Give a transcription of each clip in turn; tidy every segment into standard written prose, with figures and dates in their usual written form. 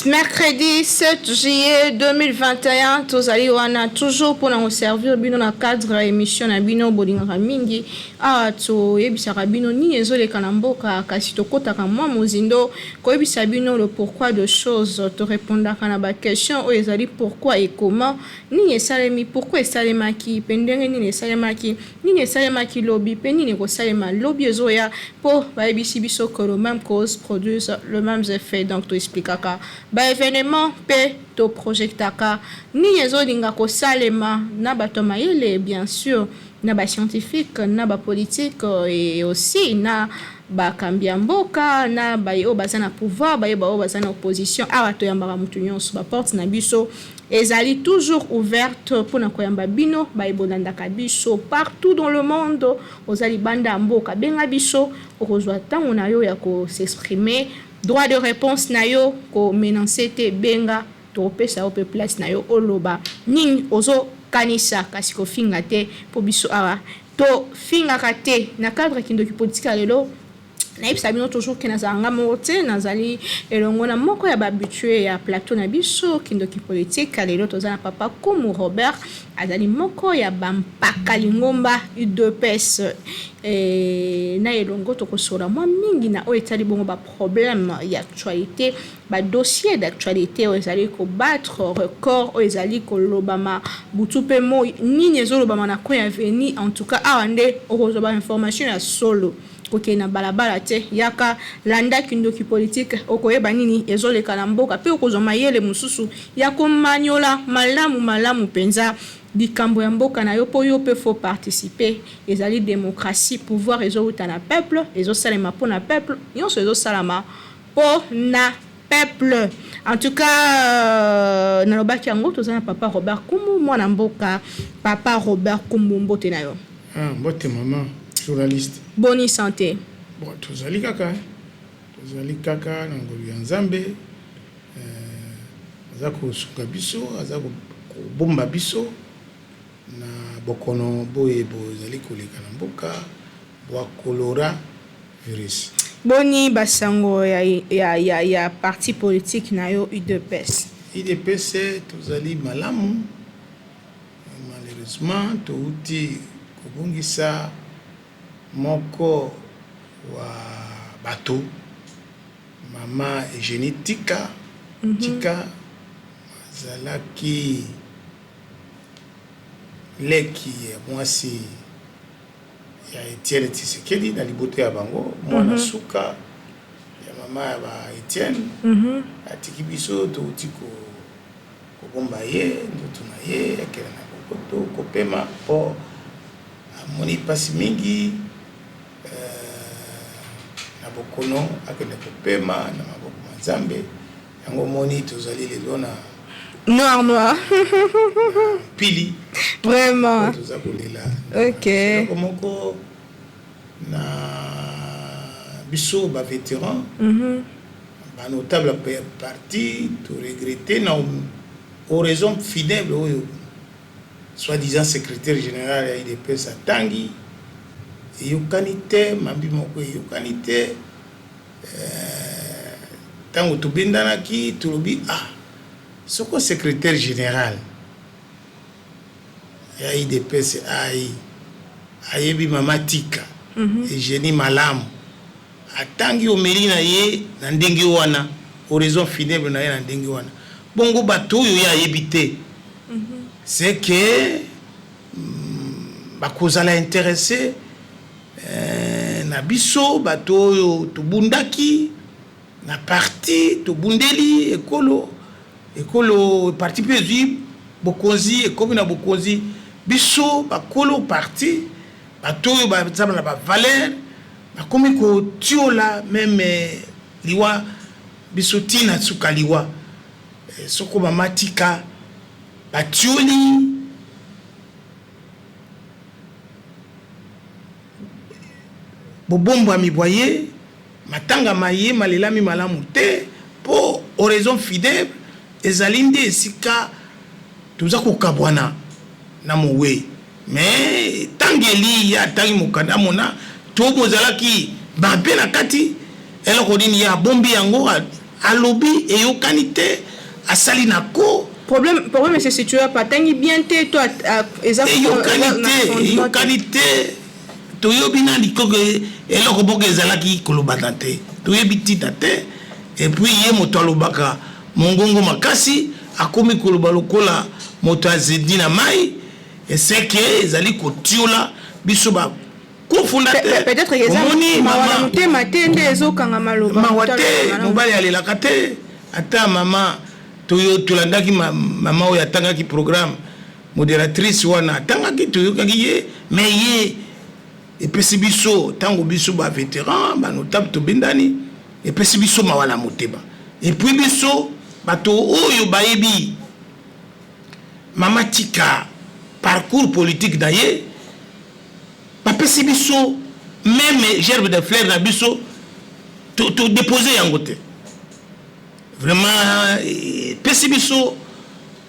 Mercredi 7 juillet 2021, tozali wana toujours pour nous servir bino na cadre émission na bino bolinga mingi to yebisaka bino ni ezoleka na mboka kasi tokotaka mwa mozindo ko yebisa bino le pourquoi de choses to répondaka na ba question o ezali pourquoi et comment ni esalemi pourquoi esalemaki pendenge ni esalemaki ni esalemaki lobby pe ni ko salema lobby ezoya po ba yebisi biso que le même cause produise le même effet donc to expliquaka ba événement pe to projectaka ni ezolinga ko salema na bato mayele bien sûr na ba scientifique na ba politique et aussi na ba kambia mboka na ba yo bazana pouvoir ba yo bazana opposition awa to yambaka mutu nyonso ba porte na biso ezali toujours ouverte pour na koyamba bino ba ibolandaka biso partout dans le monde ozali banda mboka benga biso okozwa tango na yo ya ko s'exprimer droit de réponse na yo ko menancer te benga to pesa au place na yo oloba nini ozo kanisa kasi ko finga te po biso awa to finga kate na cadre kindoki politique lelo na yebisa bino toujours ke nazalanga moko te nazali elongo na moko ya babitue ya plateau na biso kindoki politique lelo toza na papa Kumu Robert azali moko ya bampaka lingomba UDPS na elongo tokosola mwa mingi na oyo etali bongo ba problème ya actualité ba dossier d'actualité oyo ezali ko battre record oyo ezali ko lobama butu pe mo nini ezolobama na ko ya veni en tout cas awande okozoba information ya solo koke na balabala te yaka landa kindoki politique okoyeba nini ezoleka na mboka pe okozoma yele mususu yako manyola malamu penza bikambo ya mboka na yo po yo pe faut participer ezali démocratie pouvoir ezoluta na peuple ezosalema po na peuple nyonso ezosalama po na peuple en tout cas na lobaki yango toza na papa Robert Kumu mwana mboka papa Robert Kumu mbote na yo mbote maman journaliste boni santé bon tozali kaka na ngolu ya Nzambe aza kosunga biso aza kobomba biso na bokono boye bozali koleka na mboka bwa kolora virus boni basango ya parti politique na yo UDPS tozali malamu malheureusement touti kobongisa moko wa bato mama Eugénie Tika zalaki leki ya mwasi ya Etienne Tshisekedi na liboto ya bango mwana suka ya mama ya ba Etienne atiki biso touti kobomba ye ndoto na ye akela na kokoto kopema po amoni pasi mingi na bokono akende kopema na maboko Nzambe yango moni tozali lelo na noir pili vraiment tozakolela OK komoko na biso ba vétéran ba notable parti to regretter na aux raisons fidèles oyo soi-disant secrétaire général ya IDPS atangi yokanite mambi moko yokanite tango tobindanaki tolobi soko secrétaire général ya IDPS ayebi mama Tika Eugénie malamu atangi omeli na ye na ndenge wana horizon funèbre na ye na ndenge wana bongo bato oyo ya ayebi te c'est que bakozala intéressé na biso bato oyo tobundaki na parti tobundeli ekolo parti pezui bokonzi ekomi na bokonzi biso bakolo parti bato oyo bazaba na ba valeur bakomi ko tiola même liwa biso tina tsuka liwa soko mamatika batioli bobombo miboye matanga maye malelami malamu te po horizon fidèle ezali nde esika toza kokabwana na mowe mais tangeli ya tangi mokanda mona to bozalaki bampe na kati eloko nini ya bombi yango alobi et yokanité à Salinako. Problème c'est si tu as pas tangi bien té toi yokanité toyobina likoke eloko boke ezalaki kolobana te toyebi tita te et puis ye moto alobaka mongongo makasi akomi koloba lokola moto azedi na mai et c'est que ezali kotiola biso ba cofondateur peut-être ezali mawala mutema te nde ezokanga maloba mawate mobali alelaka te ata mama toyo tolandaki mama oyo atangaki programme modératrice wana atangaki toyokaki ye mais ye epesi biso tango biso ba vétéran ba notable tobendani epesi biso mawala moteba et puis biso bato oyo bayebi mama tika parcours politique na ye bapesi biso même gerbe de fleurs na biso to déposer yango te vraiment pesi biso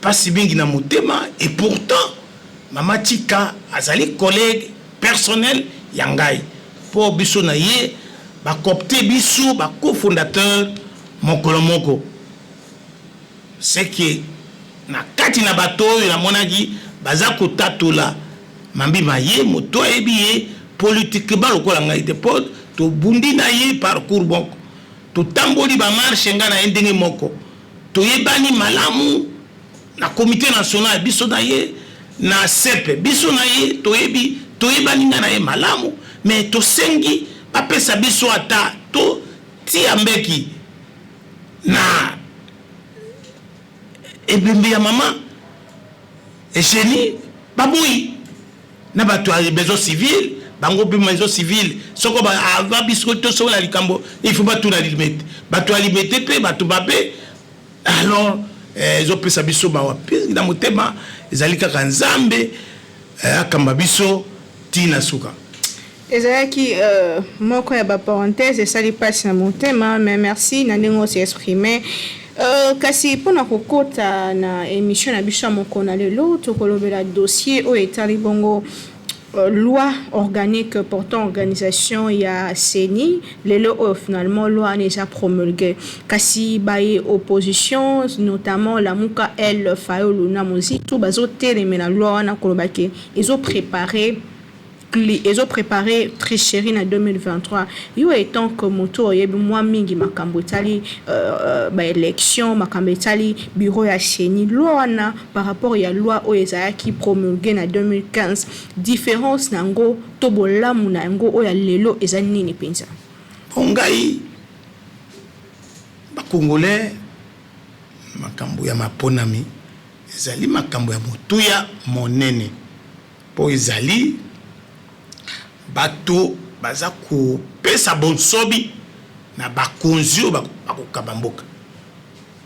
pasi mingi na motema et pourtant mama tika azali collègue personnel yangai pour biso na ye ba copter biso ba cofondateur mokolo moko c'est que na kati na bato na monaki baza kotatola mambi maye moto ebi ye politique ba lokola ngai te pod to bundi na ye parcours moko to tamboli ba marche nga na ndenge moko to yebani malamu na comité national biso na ye na sepe biso na ye to yebi to yebani nga na ye malamu mais to sengi ba pesa biso ata to ti ambeki na ebembe ya mama esheni baboui na bato ya besoin civil bango pe maison civile soko ba ava biso to so la likambo il faut pas tout la limite bato alimete pe bato babe alors zo pesa biso ba wapi na motema ezali kaka nzambe akamba biso tina suka ezalaki moko ya ba parenthèse esali pasi na motema mais merci na ndenge osi exprimer kasi pona kokota na émission na biso moko na lelo tokolobela dossier o etali bongo loi organique portant organisation ya CENI lelo finalement loi déjà promulguée kasi baye opposition notamment la muka el Fayulu na Mozito bazo telemena loi na kolobake ils ont préparé tricherie en 2023. Yo étant que moto yebi moi mingi makambo tali ba élection makambo tali bureau ya CENI loi na par rapport ya loi o ezaki promulguée en 2015 différence nango to bolamu na ngo o ya lelo ezali nini penza ongai ba congolais makambo ya maponami ezali makambo ya motuya monene po ezali bato baza ko pesa bonsobi na bakonzio bakokaba mboka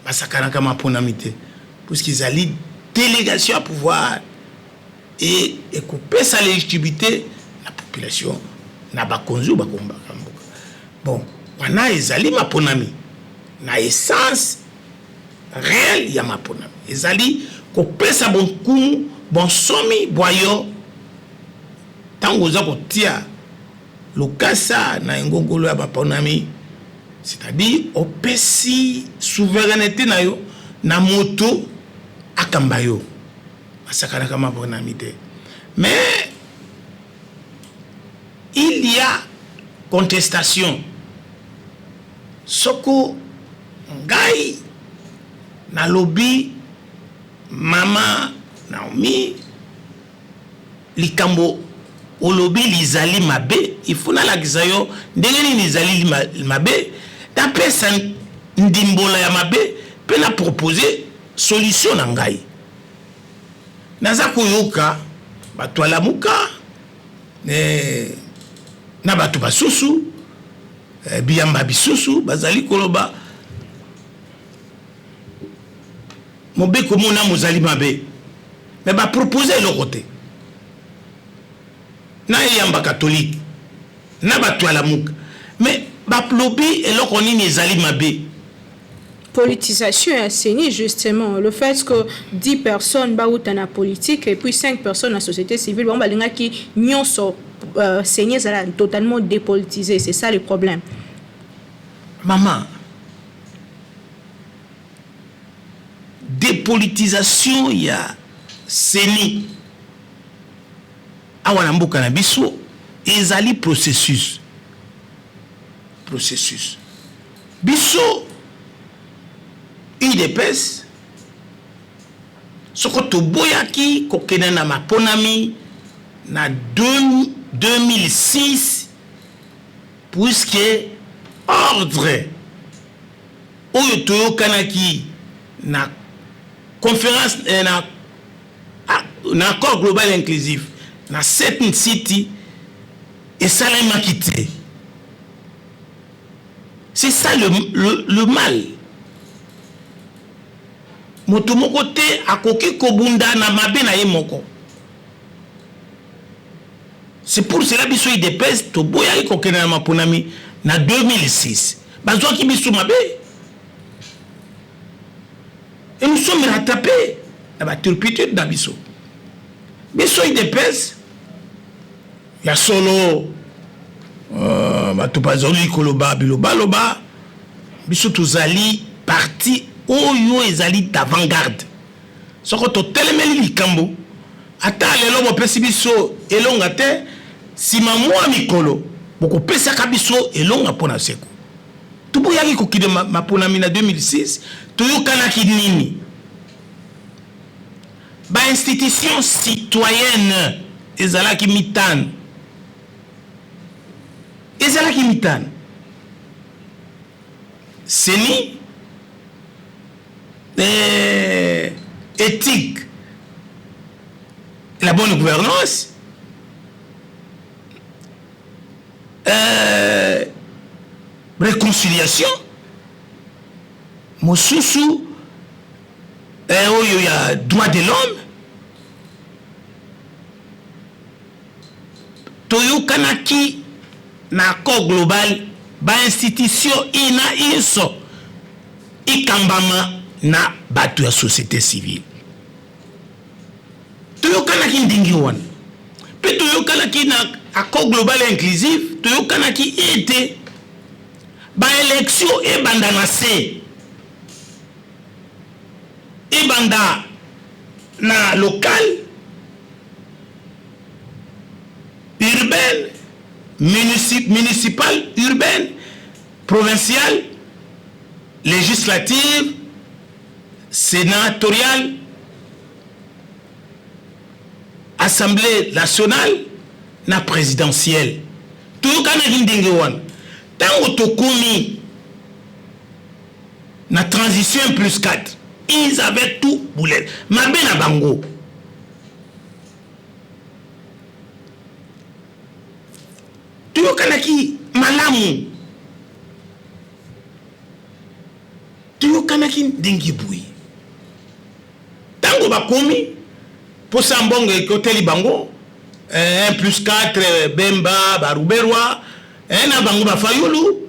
basakana kama ponami te parce qu'ils allaient délégation à pouvoir et ko pesa légitimité la population na bakonzio bakombaka mboka bon wana ezali maponami na essence réel ya maponami ezali ko pesa bonkumu bonsomi boyo tango za kotia lokasa na ngongolo ya baponami c'est-à-dire opesi souveraineté na yo na moto akamba yo masakana kama baponami te mais il y a contestation soko ngai na lobby mama Naomi likambo olobi lizali mabe ifuna la kisayo ndenge ni lizali mabe ta pesa ndimbola ya mabe pe na proposer solution na ngai naza koyoka bato alamuka na bato basusu biyamba bisusu bazali koloba mobe komona mozali mabe mais ba proposer le côté na yamba catholique na bato alamuka mais ba lobby eloko nini ezali mabe politisation à CENI justement le fait que 10 personnes bauta na politique et puis 5 personnes na société civile bon balinga ki nyonso CENI ça totalement dépolitisé c'est ça le problème maman dépolitisation ya CENI awa na mboka na biso ezali processus biso UDPS soko toboyaki kokende na maponami na 2006 puisque ordre oyo toyokanaki na conférence na accord global inclusif na 7 City esalemaki te. C'est ça le mal. Moto moko te akoki kobunda na mabe na ye moko. C'est pour cela biso UDPS to boya kokena na maponami na 2006. Bazwa ki biso mabe. Et nous sommes rattrapés na ba turpitude na biso. Biso UDPS ya solo bato bazoli koloba biloba biso tozali parti oyo ezali d'avant-garde soko to telemeli likambo ata lelo bopesi biso elonga te sima mwa mikolo bokopesaka biso elonga mpona seko toboyaki kokide maponami na 2006 toyokanaki nini ba institution citoyenne ezalaki mitano CENI éthique la bonne gouvernance réconciliation mosusu oyo ya droit de l'homme toyokanaki na accord global ba institution ina iso ikambama na batu ya société civile toyokanaki ndingi wana pe toyokanaki na accord global inclusif toyokanaki ete ba élection ebanda na se ebanda na local urbaine municipale, urbaine, provinciale, législative, sénatoriale, assemblée nationale, na présidentielle. Tout kana hindingi wan. Tango tokomi na transition +4, ils avaient tout boulet. Mabe na bango. Tuyokanaki malamu tuyokanaki ndingi bui tango bakomi posa mbongo ekoteli bango 1+4 bemba baruberwa na bango bafayulu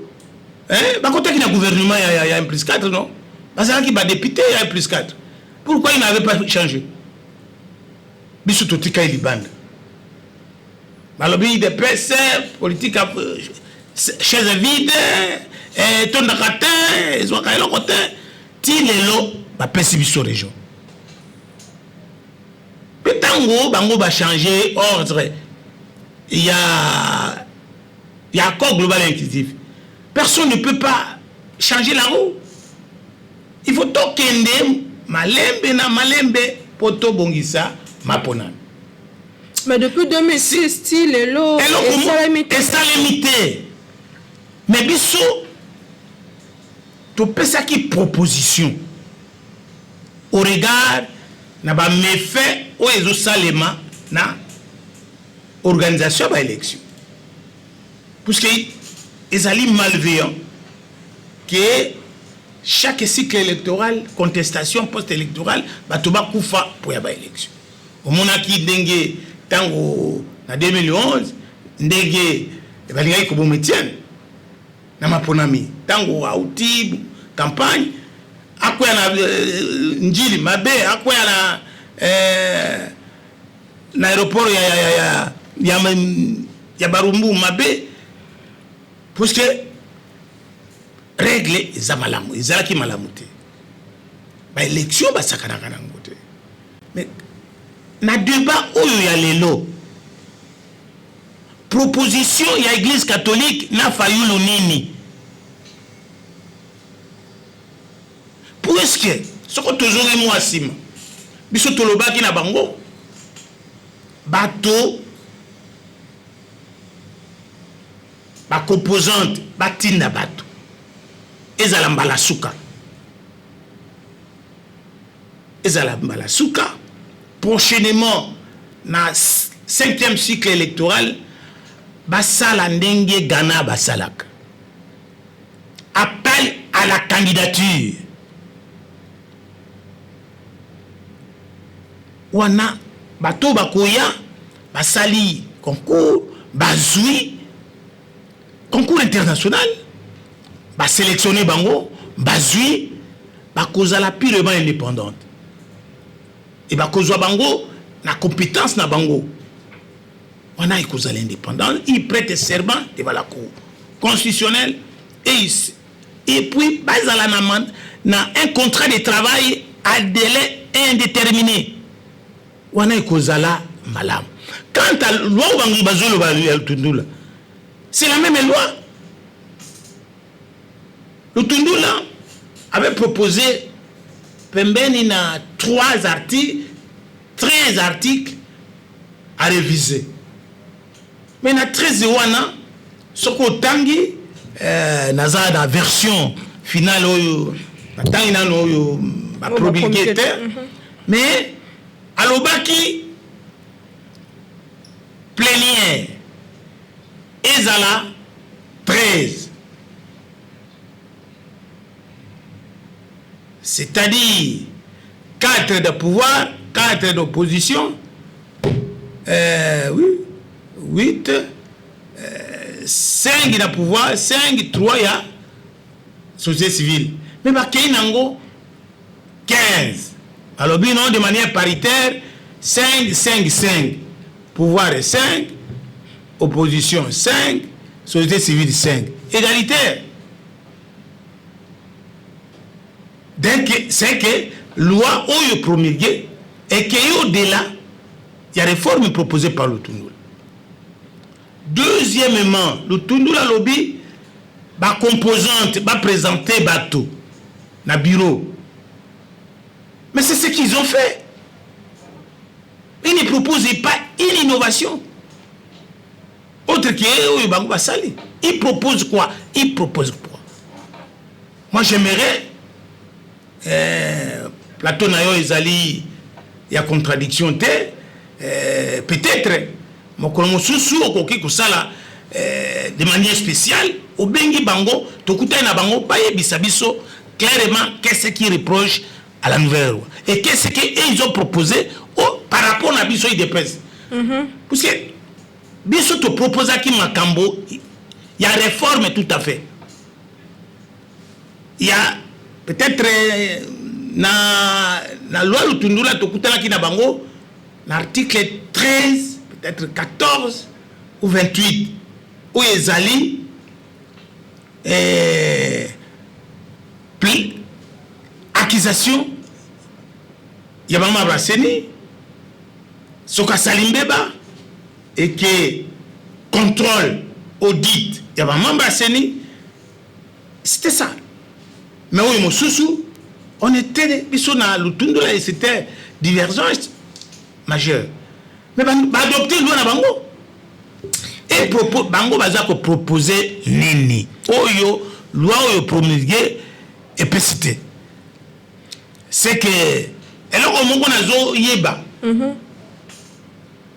bakotaki na gouvernement ya 1+4 non bazalaki ba député ya 1+4 pourquoi il n'avait pas changé biso totika ilibanda Malobi de presse, politique, chaise vide, ton d'akatin, zwaka elo kote, ti lelo, ba pesi biso région. Petango, bango ba changer ordre. Il y a accord global inclusif. Personne ne peut pas changer la roue. Il faut tokende, malembe na malembe, poto bongisa, maponan. Mais depuis 2006, style et l'eau, et ça limité. Mais biso, tu peux ça qui proposition au regard na ba méfait ou ezo salema na organisation ba élection. Parce que ils allaient malveillants que chaque cycle électoral, contestation post-électorale, ba to ba kufa pour ya ba élection. Au monaki dengue tango na 2011 ndege balingai ko bometienne na maponami tango auti campagne akoya na njili mabe akoya na aéroport ya Barumbu mabe parce que règle za malamu ezalaki malamu te ba élection ba sakanaka na ngote mais na débat oyo ya lelo proposition ya église catholique na fayulu nini puisque soko tozongi mwa sima biso tolobaki na bango bato ba composante batinda bato ezala mbala suka prochainement na 5e cycle électoral basala ndenge Ghana basalaka appel à la candidature wana bato bakoya basali concours bazui concours international ba sélectionner bango bazui bakozala purement indépendante et bakozwa bango na compétence na bango wana ikozala indépendant il prête serment devant la cour constitutionnelle et puis bazala na un contrat de travail à délai indéterminé wana ikozala malam quant à loi bango bazolo ba tundula c'est la même loi. Le Tundula avait proposé pembeni na 13 articles à réviser. Mais na 13 wana soko tangi naza na version finale oyo na tangi na oyo ba probabilité mais alobaki plénière ezala 13, c'est-à-dire 4 de pouvoir, 4 d'opposition, 8, 5 de pouvoir, 5, 3 ya société civile. Mais bakei nango 15. Alors non de manière paritaire 5, 5, 5. Pouvoir est 5, opposition 5, société civile 5. Égalitaire. Donc, c'est que loi oyo promulguée et que au-delà, il y a réforme proposée par le Tundula. Deuxièmement, le Tundula lobby va composante, va présenter bateau na bureau. Mais c'est ce qu'ils ont fait. Ils ne proposent pas une innovation. Autre que Bango Basali. Ils proposent quoi? Ils proposent quoi? Moi j'aimerais plateau na yo ezali ya contradiction te peut-être mokolo mosusu okoki kosala de manière spéciale obengi bango tokutai na bango bayebisa biso clairement qu'est-ce qui reproche à la nouvelle loi et qu'est-ce qu'ils ont proposé par rapport à biso IDPS. Parce que biso te propose qui makambo il y a réforme tout à fait. Il y a peut-être na loi Lutundula tokutala ki na bango l'article 13 peut-être 14 ou 28 où ezali accusation ya mama Braseni soka salimbeba et que contrôle audit ya mama Braseni c'était ça. Mais oui, Moussousou, on était na Lutundula et c'était divergence majeure. Mais adopter loi na bango. Et bango bazako proposer nini. Oyo loi oyo promulguée et pécité. C'est que eloko mongo nazo yeba.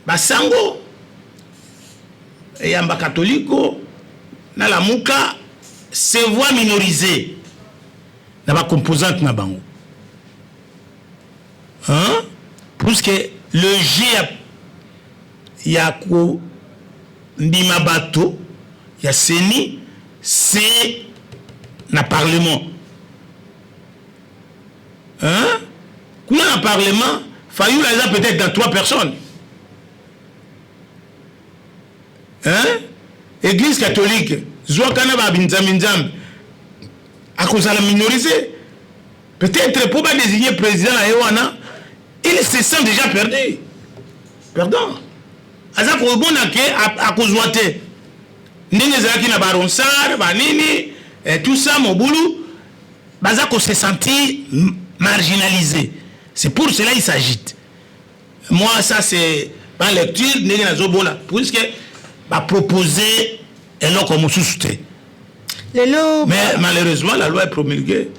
Basango yamba catholique na la muka se voit minorisée. La composante na bango. Hein? Parce que le G ya ko ndima bato ya seni c'est na parlement. Hein? Quand na parlement, Fayou là peut-être dans 3 personnes. Hein? Église catholique, Zouakana ba binzam à cause de la minorité. Peut-être pour désigner président à Ewana, il se sent déjà perdu. Pardon. Aza ko bona ke a kozwate. Ndenge zaki na baronsar, banini, tout ça mon boulot, baza ko se sentir marginalisé. C'est pour cela il s'agite. Moi ça c'est en lecture ndenge na zobona puisque va proposer un lot comme sous-souté. Mais malheureusement, la loi est promulguée.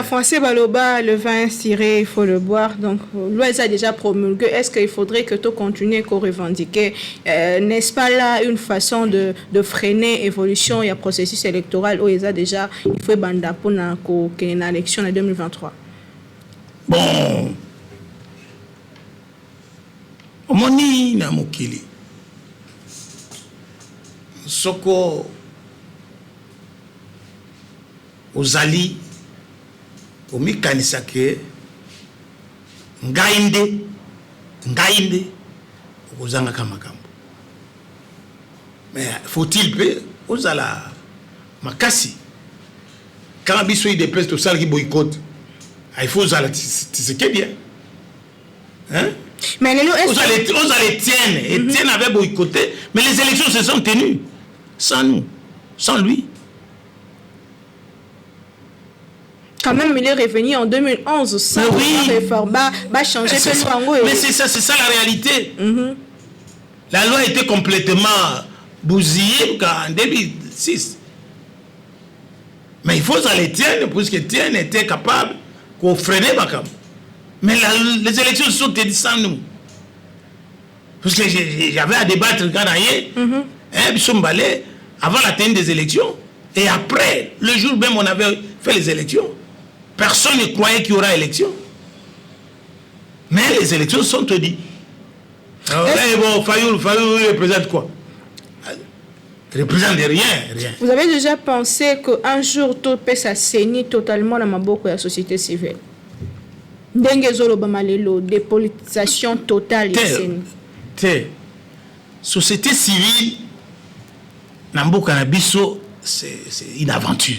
Français Baloba, le vin ciré, il faut le boire. Donc, la loi est déjà promulguée. Est-ce qu'il faudrait que tu continues à revendiquer? N'est-ce pas là une façon de freiner l'évolution et le processus électoral où il y a déjà, il faut banda pour une élection en 2023? Bon. Omoni na mokili. Soko ozali omikanisa ke ngainde okozanga kamakambo. Mais faut-il pe ozala makasi quand biso il dépêche tout ça qui boycotte. Il faut ozala Tshisekedi hein? Mais les Etienne avait boycotté, mais les élections se sont tenues sans nous, sans lui. Quand même, il est revenu en 2011 sans réforme, changer mais c'est ça la réalité. La loi était complètement bousillée en 2006. Mais il faut aller Etienne, puisque Etienne était capable de freiner Bakam. Mais les élections se sont tenues sans nous. Parce que j'avais à débattre avant la tenue des élections. Et après, le jour même on avait fait les élections. Personne ne croyait qu'il y aura élection. Mais les élections sont tenues. Bon, Fayoul représente quoi? Il représente rien. Vous avez déjà pensé qu'un jour, tout peut s'assainir totalement dans la société civile? Dépolitisation totale. Société civile, Namboka Nabiso, c'est une aventure.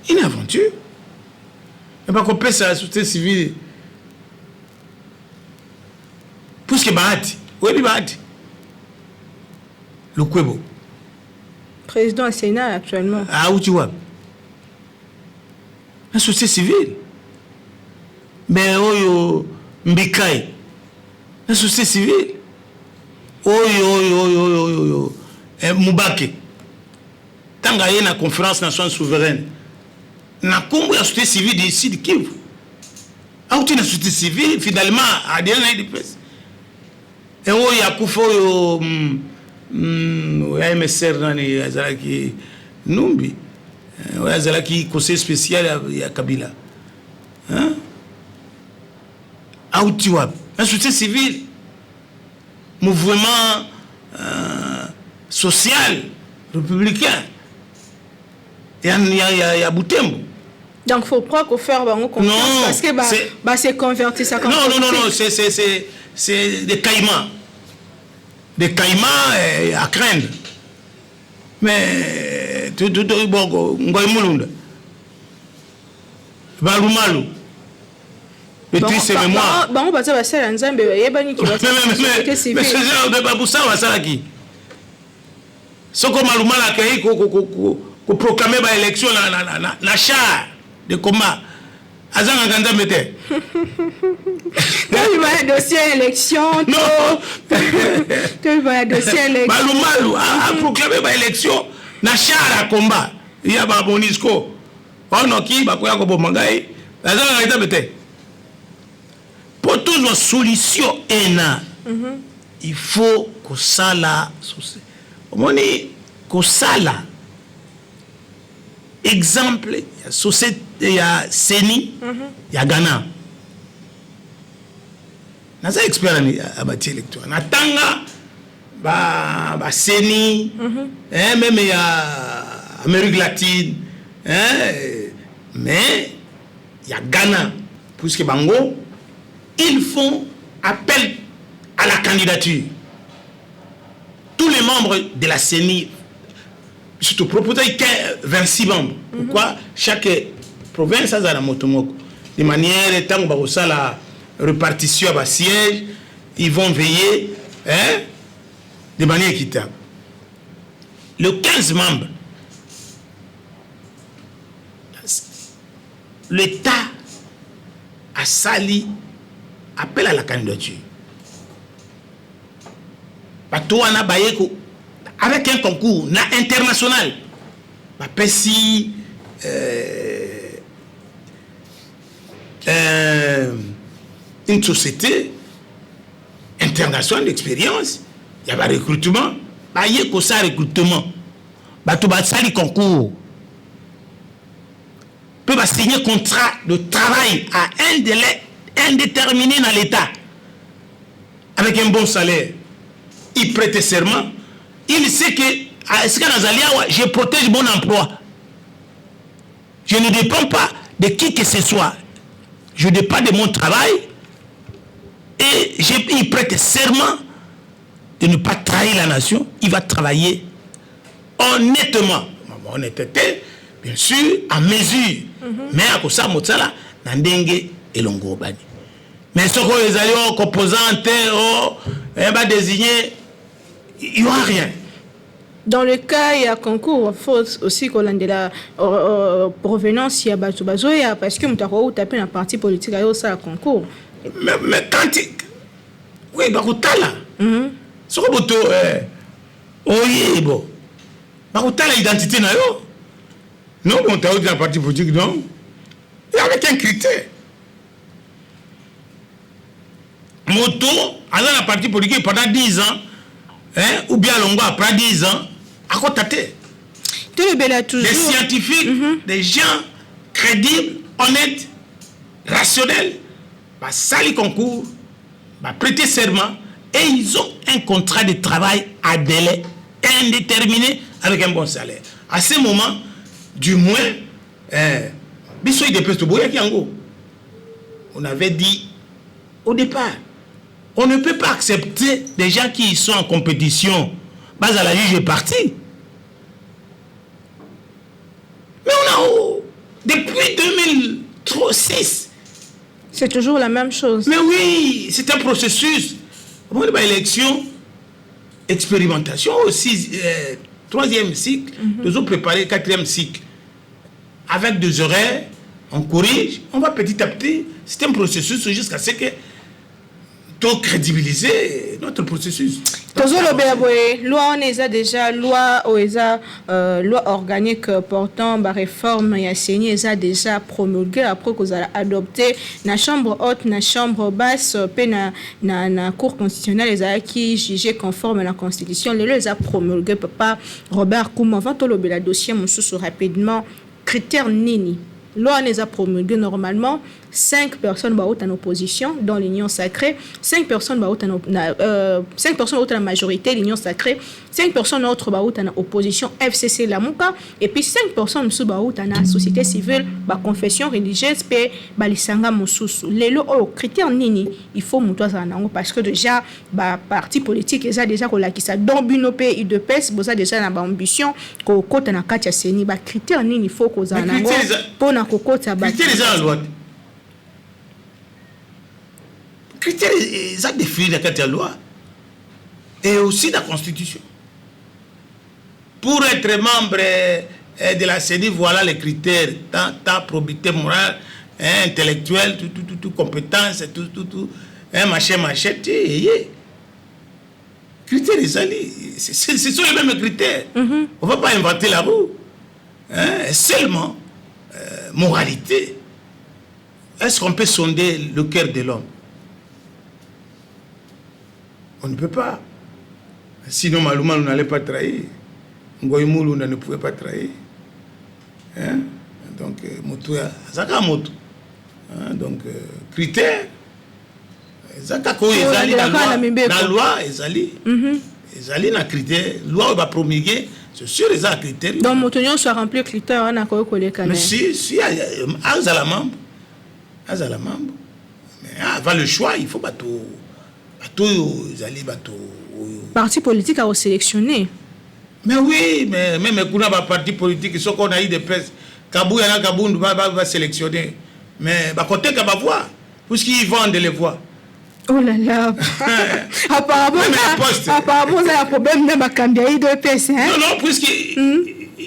Une aventure. Mais pas qu'on peut la société civile. Puisque Bahati, oui, Bahati. Le Kwebo. Président du Sénat actuellement. Ah, où tu vois? La société civile. Mais oh, Mbikai. La société civile. Oh, Moubake. Tant qu'il y a une conférence nationale souveraine, na kombo la société civile d'ici de Kivu. Ah, tu la société civile, finalement, à dire la presse. Et oh, il y a Koufo, MSR, Azalaki Numbi. Azalaki conseil spécial à Kabila. Hein? Ah, tu vois, la société civile, mouvement social, républicain. Il y a Boutembo. Donc, il faut pas qu'on fasse confiance parce que c'est converti ça comme non, c'est des caïmans. Des caïmans à craindre. Mais, Ngoïmoulunda. Balumalu. Mais c'est mémoire. On va dire que c'est un Nzambe. Mais c'est de Baboussa, on va faire qui? Ce que Malumala a créé, qu'on proclame l'élection la char de combat. Azan Ganda Mete. Il va y dossier élection. Non. Il va y dossier élection. Malumalu a proclamé l'élection la char à combat. Il y a Babonisco. On a qui, Bakoya Kobomangaï. Azan Ganda Mete. Pour toutes nos solutions, il faut que ça là. On dit que ça là. Exemple, il y a Seni, il y a Ghana. Nous sommes experts en matière électorale. Natanga, Seni, même il y a Amérique latine, mais il y a Ghana. Puisque Bango, ils font appel à la candidature. Tous les membres de la CENI surtout proposer 26 membres. Pourquoi chaque province a la motomoko. De manière, tant que la répartition à siège, ils vont veiller de manière équitable. Le 15 membres, l'État a sali appel à la candidature. Avec un concours international, une société internationale d'expérience, il y a un recrutement, il y a un recrutement, il y a un concours, peut signer un contrat de travail à un délai indéterminé dans l'État, avec un bon salaire. Il prête serment, il sait que je protège mon emploi. Je ne dépends pas de qui que ce soit. Je dépends de mon travail et il prête serment de ne pas trahir la nation. Il va travailler honnêtement. Honnêteté, bien sûr, en mesure. Mais à cause de ça, Nandenge et Longobani. Mais ce que les alliés composantes, désigner, il n'y aura rien. Dans le cas, il y a concours, il faut aussi qu'on ait de la provenance, il y a Batubazoya, parce que nous avons tapé un parti politique, il y a aussi un concours. Mais quand tu... Oui, Bakutala. Ce que tu oui, bon. Bakutala, l'identité, non, on t'a dit un parti politique, non. Il y avait un critère. Moto, dans la parti politique pendant 10 ans, ou bien Longo après 10 ans, à côté. Des scientifiques, des gens crédibles, honnêtes, rationnels, sali concours, prêter serment, et ils ont un contrat de travail à délai indéterminé avec un bon salaire. À ce moment, du moins, on avait dit au départ, on ne peut pas accepter des gens qui sont en compétition. Bas à la juge est parti. Mais on a depuis 2006. C'est toujours la même chose. Mais oui, c'est un processus. Élection, expérimentation aussi, 3e cycle, nous avons préparé 4e cycle. Avec des horaires, on corrige, on va petit à petit. C'est un processus jusqu'à ce que tout crédibiliser notre processus. Loi on est déjà loi organique portant la réforme et assigné est déjà promulguée après qu'on a adopté la chambre haute, la chambre basse, na cour constitutionnelle les qui jugé conforme à la constitution les a promulgué papa Robert Kouma avant tout le dossier mon sous rapidement critère nini. Loi les a promulgué normalement 5 personnes en opposition dans l'union sacrée, 5 personnes en la majorité l'union sacrée, 5 personnes autres en opposition FCC Lamuka et puis 5 personnes sous en la société civile, la confession religieuse et balisanga mususu. Les lois au critère nini il faut monter ça parce que déjà parti politique ils a déjà qui ça dans bino pays de pes boza déjà na ambition ko kota na katia seni ba critère nini il faut ko za nango pona ko kota ba critères, ils ont défini la loi et aussi la constitution. Pour être membre de la CENI, voilà les critères, ta probité morale, intellectuelle, tout compétence, tout, machin, critères, ce sont les mêmes critères. On ne va pas inventer la roue. Seulement, moralité. Est-ce qu'on peut sonder le cœur de l'homme? On ne peut pas. Sinon, Malouma, on n'allait pas trahir. Ngoïmoulou, on ne pouvait pas trahir. Donc, Motouya, Zaka Motou. Donc, critères. Zaka Kou, Ezali, dans la loi, Ezali. Ezali, dans critères. Loi, va promulguer. C'est sûr, les critères. Donc, Motounion soit rempli de critères, on a quoi collé quand même. Mais si, Azala membre. Mais avant le choix, il faut pas tout. Parti politique à sélectionner. Mais oui, mais même quand on a un parti politique, ce qu'on a eu des presse, Kabou yana Kabou va sélectionner. Mais bah côté qu'à voir, puisqu'ils vendent les voix. Oh là là. Apparemment, il y a un problème dans ma cambia de PS. Hein? Non, puisqu'ils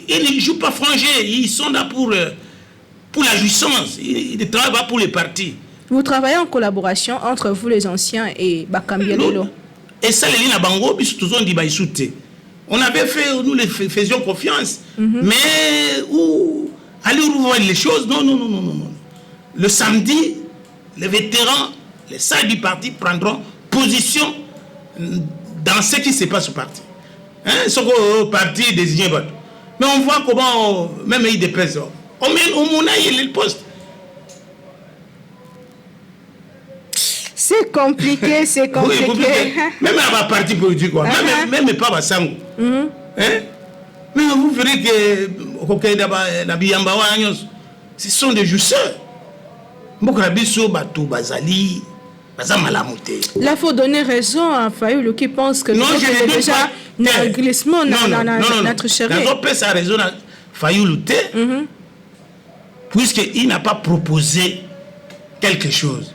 ne jouent pas frangé, ils sont là pour la jouissance, ils ne travaillent pas pour les partis. Vous travaillez en collaboration entre vous les anciens et Bakambia Lelo. Et ça, les lignes à Bango, puis tous on dit bah ils on avait fait, nous les faisions confiance, mais où aller voir les choses, non. Le samedi, les vétérans, les salles du parti prendront position dans ce qui se passe au parti. Hein, ce que le parti désigné. Mais on voit comment, même il dépresse, on met le poste. C'est compliqué, c'est compliqué. Oui, même à ma parti politique, quoi. Même pas à Sango. Hein? Mais vous verrez que ce sont des jouisseurs. Là, il faut donner raison à Fayoulou qui pense que c'est déjà un glissement dans notre chérie. On peut sa raison à Fayoulou puisqu'il n'a pas proposé quelque chose.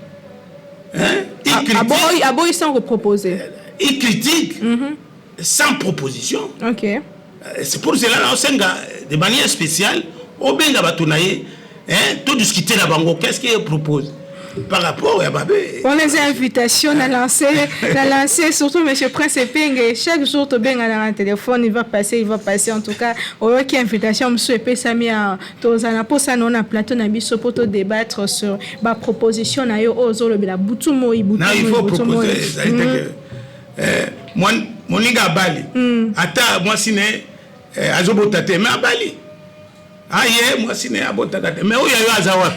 Hein? Il sans reproposer. Il critique sans proposition. Ok. C'est pour cela que de manière spéciale, au Benga Batounaye, tout discuter la bango, qu'est-ce qu'il propose par rapport à Babé. On les invitations à lancer, surtout M. Prince Peng, chaque jour, tu bien un téléphone, il va passer en tout cas, au lieu qu'il y a invitation, M. Epé Samia, Tozana, pour ça, on a plateau, on pour débattre sur ma proposition, il faut proposer, mon nigga Bali, ata moi si azobotate, mais à Bali. Moi si abotakate, mais où y a Azawa.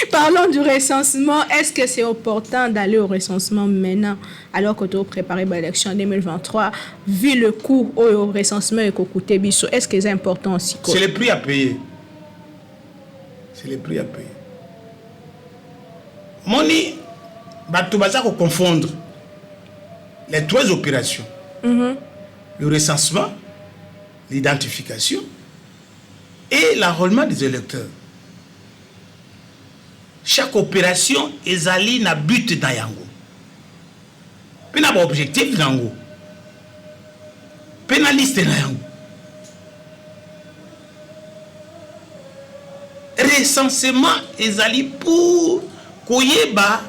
Parlons du recensement. Est-ce que c'est opportun d'aller au recensement maintenant, alors que tu as préparé l'élection en 2023, vu le coût au recensement et qu'au coûté biso? Est-ce que c'est important aussi? C'est le prix à payer. Moni, tu vas confondre les trois opérations. Le recensement, l'identification et l'enrôlement des électeurs. Chaque opération est allée na but dans yango. Puis na objectif dans yango. Pénaliste dans yango. Recensement est allé pour koyeba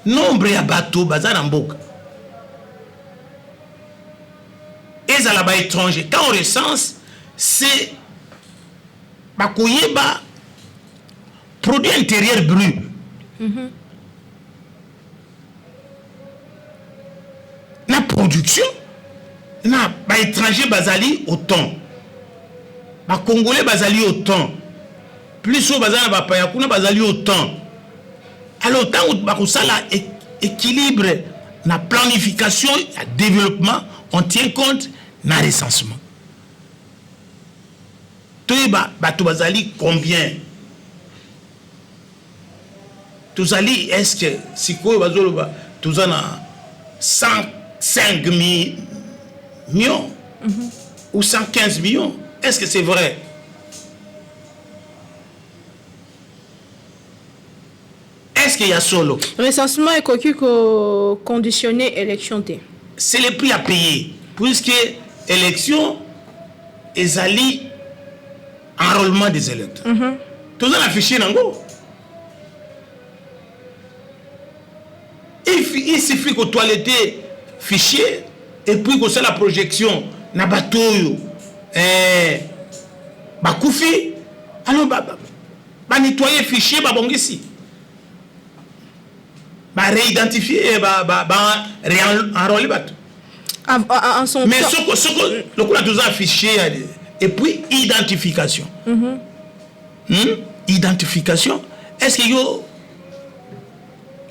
nombre ya bateau bazana mboka. Et à la étranger. Quand on recense, c'est bakoyeba produit intérieur brut. La production, na ba étranger bazali autant. Ba congolais bazali autant. Plus au bazali ba payakuna bazali autant. Alors tant ba kusala équilibre na planification et développement, on tient compte na recensement. Tu bazali combien? Tuzali est-ce que si quoi bazoloba tuzana 105 millions ou 115 millions? Est-ce que c'est vrai? Est-ce qu'il y a solo? Recensement est conditionné élection. C'est le prix à payer puisque élection est allée enrôlement des électeurs. Tout ça affiché dans go. Il suffit que toiletter fichier et puis que c'est la projection na bateau ba koufi alors ba nettoyer fichier ba bongisi ba réidentifier ba réenrôler bateau. Mais ce que le coup là tout ça affiché et puis identification. Identification. Est-ce que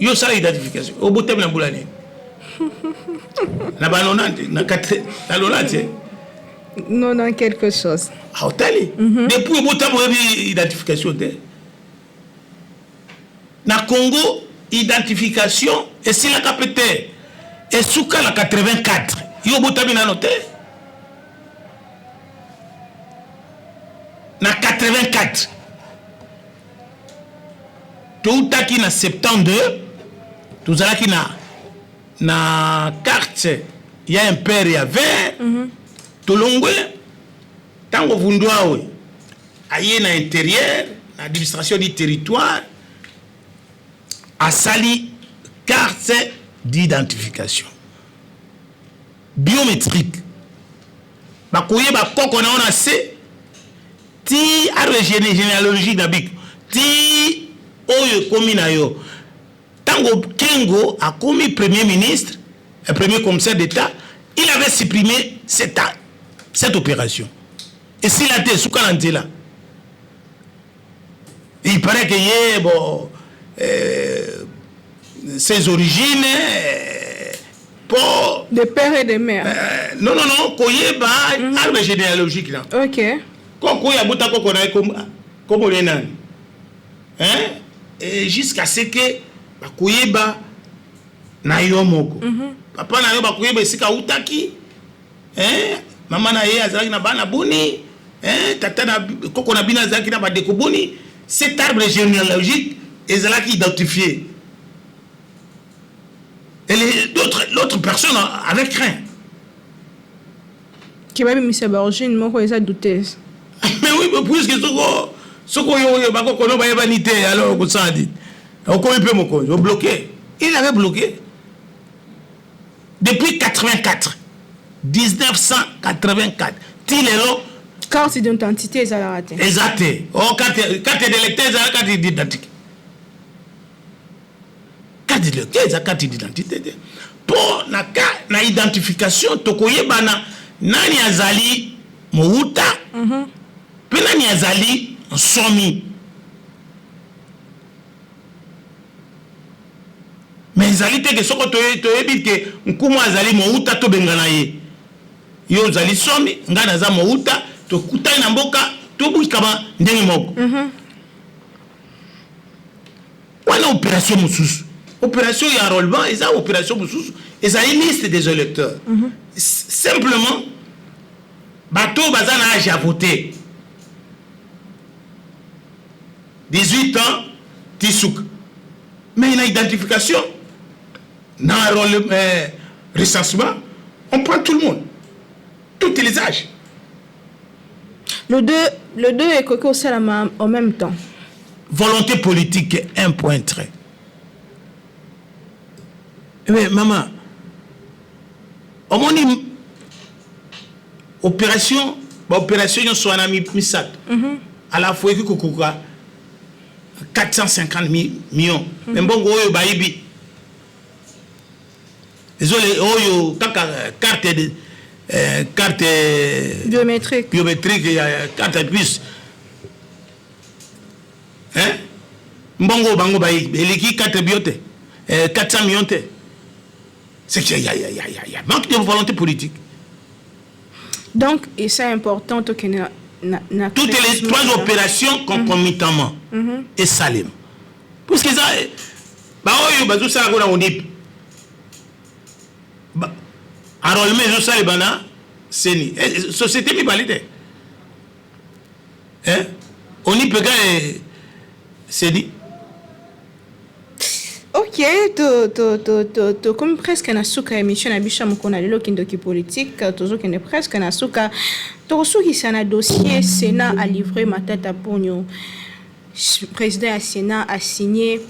yo ça identification au bout de la boulane na banonante na 4 na lonante non quelque chose ah tali depuis au bout de identification na Congo identification et si la capitaine et sous la 84 yo bout de na noté na 84 toutaki na 72 tozalaki na carte ya impère ya vert tolongwe tango vundwa we aye na intérieur na administration du territoire asali carte d'identification biométrique bakoye bakoko na ona se ti arbre généalogique na bik ti oyo komi na yo tango Kengo a commis premier ministre et premier commissaire d'État, il avait supprimé cette opération. Et s'il a été sous là, il paraît qu'il y a bon, ses origines pour... De père et de mère. Non, Koye ba arbre généalogique là. Ok. Quand Koye a bouta comme on est nan. Hein? Et jusqu'à ce que Koye ba na yo moko. Papa na yo bakoye ba sika utaki. Hein? Mama na ye azalaki na bana boni. Hein? Tata na koko na bina azalaki na ba deko boni. Cet arbre généalogique ezalaki identifié. Et l'autre personne avait craint. Qui va me faire origine, moi, quoi, ça douteuse. Mais oui, puisque ce qu'on a vanité, alors qu'on s'en dit. On connaît peu mon cause, on bloqué. Il avait bloqué. Depuis 84. 1984. Tilelo. Carte d'identité, ça l'a raté. Exact. Oh, carte d'électeur, ça a carte d'identité. Carte d'identité. Pour na identification, tokoye bana nani azali mouta, pe nani azali somi. Mais azali te ke soko toye bit ke nkumu azali mouta to bengana ye. Yo azali somi, ngana za mouta, to kutai na mboka, to bukama ndenge moko. Wana opération mususu. Opération Yarolban, et ça, opération Boussous, et ça, une liste des électeurs. Simplement, bateau bazan âge à voter. 18 ans, Tissouk. Mais il y a identification. Dans le recensement, on prend tout le monde. Tous les âges. Le deux est coqué au salam en même temps. Volonté politique, un point trait. Mais maman, au moins opération soit un ami misat. À la fois que 450 millions. Mais bon, oyo baibi. Désolé, oyo carte biométrique, carte plus. Hein? Mbongo bango baibi. Eliki carte biote. 400 millions te. C'est qu'il y a manque de volonté politique. Donc, et c'est important que toutes les trois opérations concomitamment et salim. Parce que ça, tout ça, enrôlement, tout ça, c'est ni. Société, mi valide. Hein? On y peut gagner, c'est dit. Ok, comme presque na suka émission na bisha mukona lelo kindoki politique, toujours qu'il est presque na suka. Tosu qui c'est un dossier Sénat a livré Matata Ponyo. Président du Sénat a signé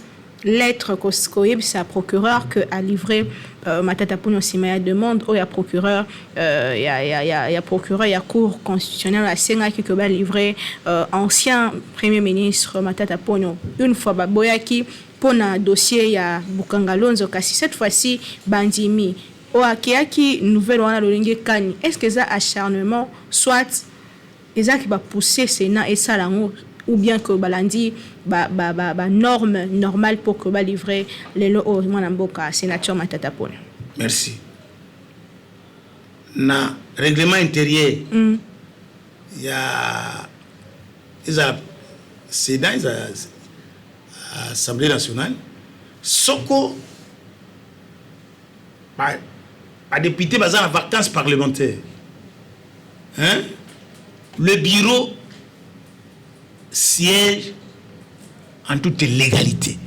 lettre koskoyeb sa procureur que a livré Matata Ponyo Simaya demande au ya procureur ya procureur ya cour constitutionnelle a senga qui va livrer ancien premier ministre Matata Ponyo une fois baboyaki pour un dossier ya Bukangalonzo kasi cette fois-ci bandimi o akiaki nouvelle wana lolinge kani est-ce que ça acharnement soit eza qui va pousser Sénat et salango ou bien que balandi norme normale pour que ba livrer les lots au mboka sénateur Matata Ponyo. Merci. Na règlement intérieur il y a Sénat Assemblée nationale, Soko, a député basé en vacances parlementaires. Hein? Le bureau siège en toute légalité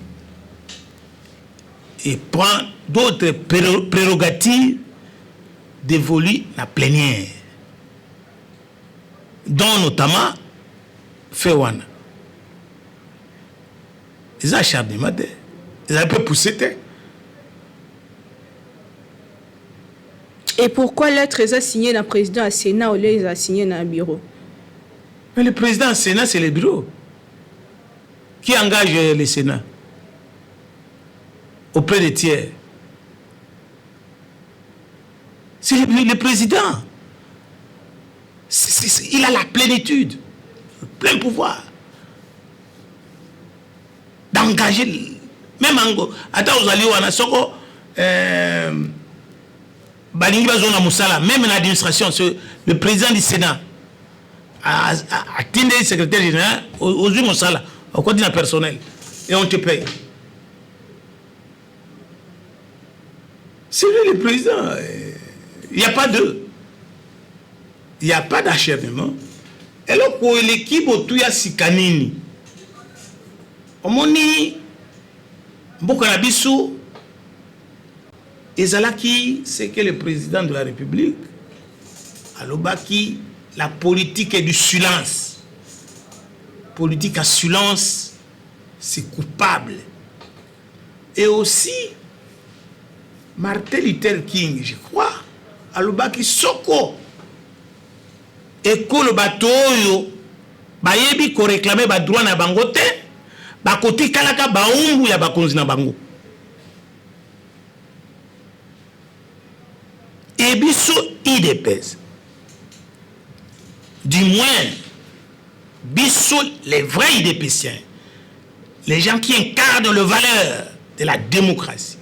et prend d'autres prérogatives dévolues à la plénière, dont notamment Féwana. Ils ont acharnement, ils ont un peu poussé. Et pourquoi lettre est signée dans le président du Sénat ou les a signé dans le bureau? Mais le président du Sénat, c'est le bureau. Qui engage le Sénat auprès des tiers? C'est le président. Il a la plénitude, le plein pouvoir d'engager. Même en attends, vous allez voir, même l'administration, le président du Sénat a atteint le secrétaire général aux yeux Moussala, au côté personnel, et on te paye. C'est lui le président. Il n'y a pas de. Il n'y a pas d'acharnement. Et là, pour l'équipe, il y a Sikanini. On dit, Mbokanabiso, Ezalaki, c'est que le président de la République, Alobaki, la politique est du silence. Politique à silence, c'est coupable. Et aussi, Martin Luther King, je crois, Alobaki Soko, et que le bateau, bayebi ko réclamer ba droit na bango te, ba koti kalaka ba umbu ya bakonzi na bango. Et biso IDPS, du moins, biso les vrais IDPsiens, les gens qui incarnent le valeur de la démocratie,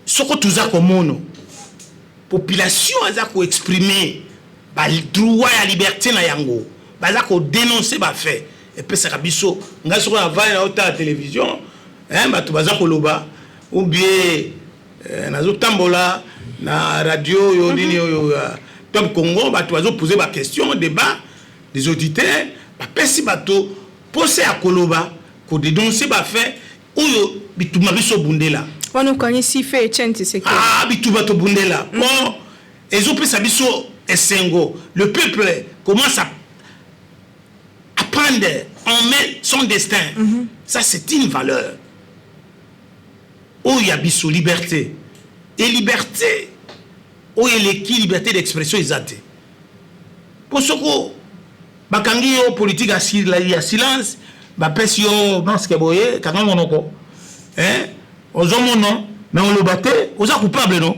ce que tout ça comme mono, population a ko exprimer le droit à la liberté na yango, baza ko dénoncer ba fait et puis ça biso nga soko na va na la télévision ba to baza ko loba ou bien nazo tambola na radio yo nini yo Top Congo ba to bazo poser ba question débat des auditeurs ba pesi bato poser à koloba ko dénoncer ba fait oyo bituma biso bundela on connaît si fait chenti c'est que bituma to bundela bon ezo pesa biso Essengo, le peuple commence à prendre en main son destin. Ça, c'est une valeur. Où il y a biso liberté. Et liberté, où il y a liberté d'expression exacte. Pour ce que, bakangi yo politique à silence, bapesi yo masque boye, kanga monoko. Hein? Ozo mono, mais on le battait, oza coupable non?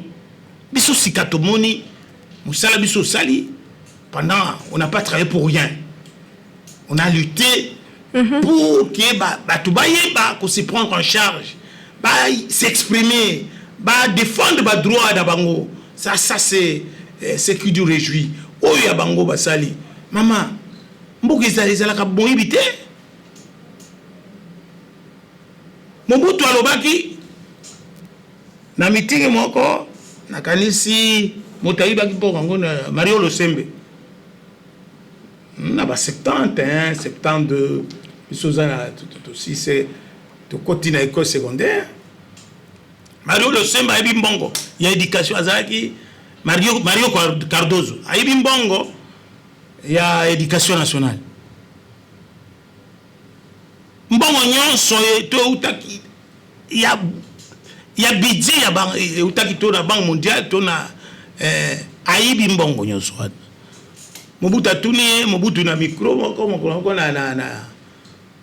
Biso sikatomoni. Moussala Bisso Sali, pendant, on n'a pas travaillé pour rien. On a lutté pour qu'on se prenne en charge, s'exprimer, défendre les droits d'Abango. Ça c'est ce qui nous réjouit. Oh, il y a Bango Basali. Maman, Mbouki Zali Zalaka bon ibité. Mobutu Alobaki, na meeting moko, na kanisi. Motaïba qui porte encore Mario Losembe. On a 71, 72, aussi c'est de côté de l'école secondaire. Mario Losembe a Bimbongo. Il y a éducation à Zaki. Mario Cardozo a Bimbongo. Il y a éducation nationale. Mbongo nyonso utaki. Il y a budget, il y a utaki to na banque mondiale, to na aibi mbongo nyonso wana Mobutu atuni Mobutu na micro moko na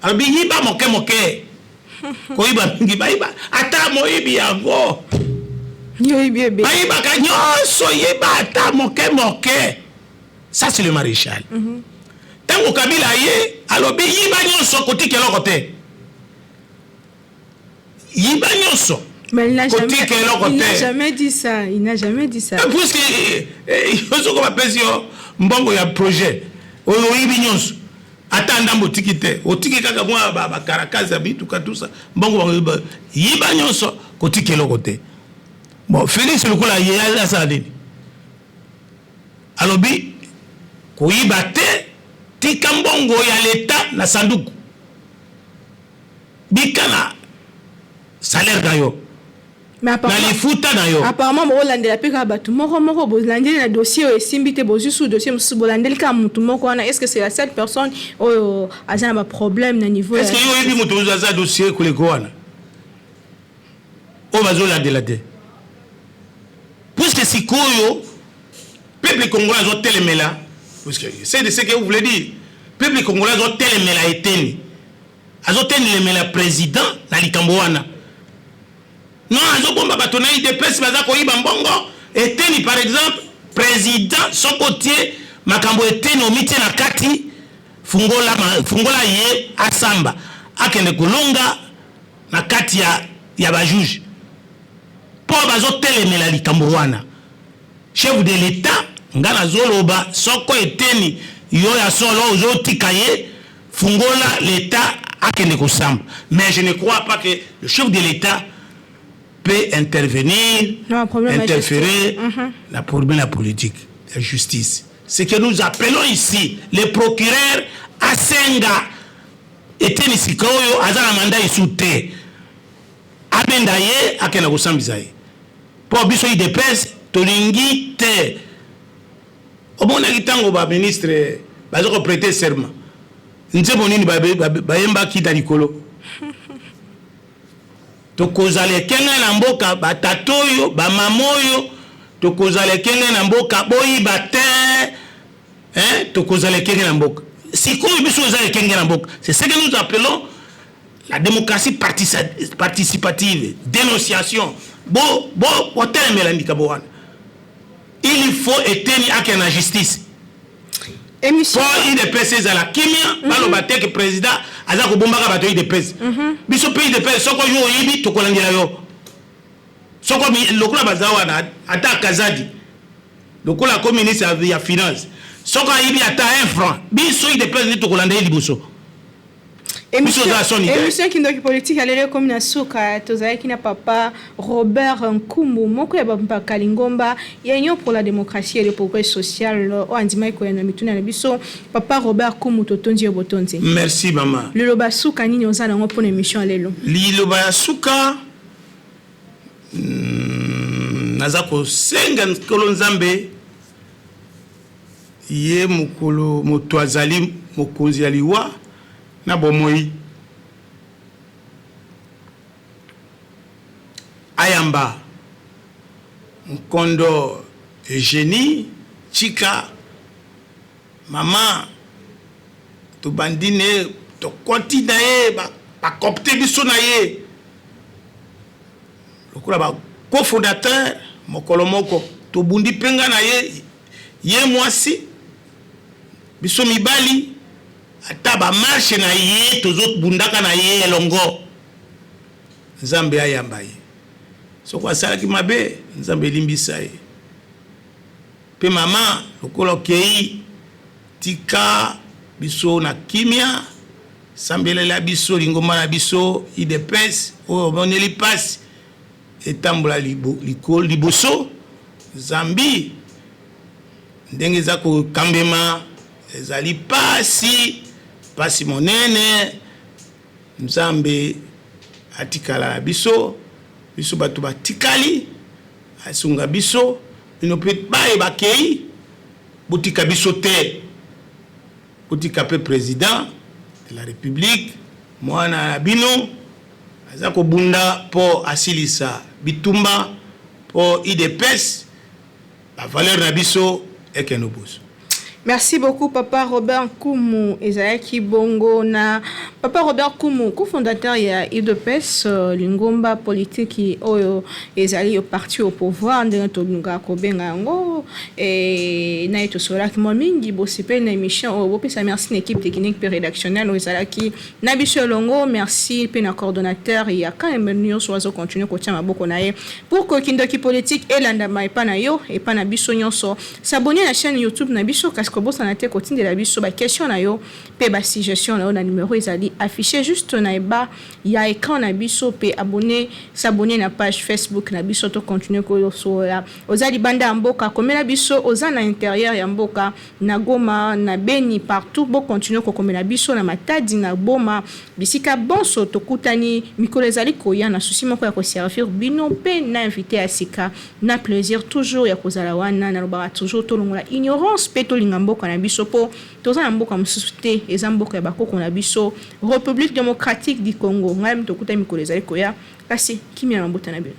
abiyiba moke koiba mingi baiba ata moibi yango yoibi baiba ka nyonso yeba ata moke ça c'est le maréchal tango Kabila ye alobi yiba nyonso kotikelo kote yiba nyonso. Mais il n'a jamais dit ça. Il n'a jamais dit ça. Puisque il faut que mbongo ya projet. Oyibi nyonso. Atanda motikite. Otiki kaka mwa ba karakaza bitu ka tout ça. Mbongo yiba nyonso kotikelo kote. Bon, Félix lokola yela ça dit. Alobi ko yiba te tika mbongo ya l'État na sanduku bikana salaire na yo mais na lifuta na yo apparemment bolandela peka batu moko bolandeli na dossier esimbi te bozu sous dossier musu bolandeli ka mutu moko wana est-ce que c'est la seule personne oyo aza na problème na niveau est-ce que yo yebi mutu aza dossier koleko wana o bazolandela te puisque sikoyo peuple congolais azotelemela parce que c'est de ce que vous voulez dire peuple congolais azotelemela eteni azotelemela président na likambo wana non azobomba bato na IDPS baza koyiba mbongo eteni par exemple président son côté makambo eteni omitie na kati fungola ye asamba akende kulunga na kati ya bajuge po bazotelemela likambo wana chef de l'État ngana zoloba soko eteni yo ya solo ozotika ye fungola l'État akende kusamba mais je ne crois pas que le chef de l'État peut intervenir, interférer dans le problème de la politique, la justice. Ce que nous appelons ici les procureurs Asenga et Nisikoyo Azana Manda Isute Abendaye Akena Gosambizaye. Pour Biso IDPS, Tolingi Te. Au bon agitango ba ministre bazoko prêter serment. Nzebonini bayemba kita likolo. Tokozale kenga na mboka batatoyo bamamoyo tokozale kenga na mboka boyi bate tokozale kenga na mboka sikoyo biso ozale kenga na mboka c'est ce que nous appelons la démocratie participative dénonciation hôtel melandika bowana il faut eteni ake na justice émission pour IDPS za la kimia balo bateke président aza ko bombaka bato IDPS biso pays IDPS soko yo yibi to kolandela yo soko lokola bazawa na ata kazadi lokola ko ministre ya finance soko yibi ata 1 franc biso IDPS ni to kolandela liboso émission kindoki politique alele comme na suka tozalaki na papa Robert Nkumu moko ya bapaka lingomba yenyo pour la démocratie et le progrès social o andima ko na mituna na biso papa Robert Nkumu totonzi botonzi. Merci maman. Liloba suka nini ozala ngo pour émission lelo liloba suka nazako senga nkolo nzambe ye mukolo mutwazali mokonzi aliwa na bomoi ayamba Nkondo Eugénie Chika mama to bandine to kontina ye ba copte biso na ye lokola ba cofondateur mokolo moko to bundi penga na ye mwasi biso mibali ata ba marche na ye tozot bundaka na ye elongo nzambe ayamba ye soko asalaki mabe nzambe limbisa ye pe mama lokolo kei tika biso na kimia sambelela biso lingomba na biso IDPS oyo boneli pasi etambola liboso zambi ndenge za ko kambema ezali pasi monene nzambe atikala biso batu batikali asunga biso ino pe bae bakei butika biso te butika pe président de la république mwana bino azako bunda po asilisa bitumba po IDPS la valeur na biso ekenobuso. Merci beaucoup Papa Robert Nkumu Ezaki Bongo na Papa Robert Nkumu cofondateur ya IDPS lingomba politique oyo ezali au parti au pouvoir ndenge tolunga ko benga yango na eto sola ki mingi bosipel na émission o bopesa merci na équipe technique et rédactionnelle ezalaki na biso longo merci pe na coordonnateur ya quand même nous sozo continuer ko tia maboko na ye pour que kindoki politique elanda mai pa na yo et pa na biso nyonso s'abonner na chaîne YouTube na biso donc bosana te kotindela biso ba question na yo pe ba suggestion na yo na numéro ezali affiché juste na eba ya écran na biso pe s'abonner na page Facebook na biso to continuer ko so ya ozali banda mboka komela biso oza na intérieur ya mboka na Goma na Beni partout bo continuer ko komela biso na Matadi na Boma bisika bonso tokutani mikolo ezali koya na susi moko ya ko servir bino pe na invité à sika na plaisir toujours ya kozala wana na lobaka toujours tolongola ignorance pe tolinga mboka na biso po toza na mboka mosusu te eza mboka ya bakoko na biso République démocratique du Congo ngai mtokuta mikolo ezali koya kasi kimia na mbota na bino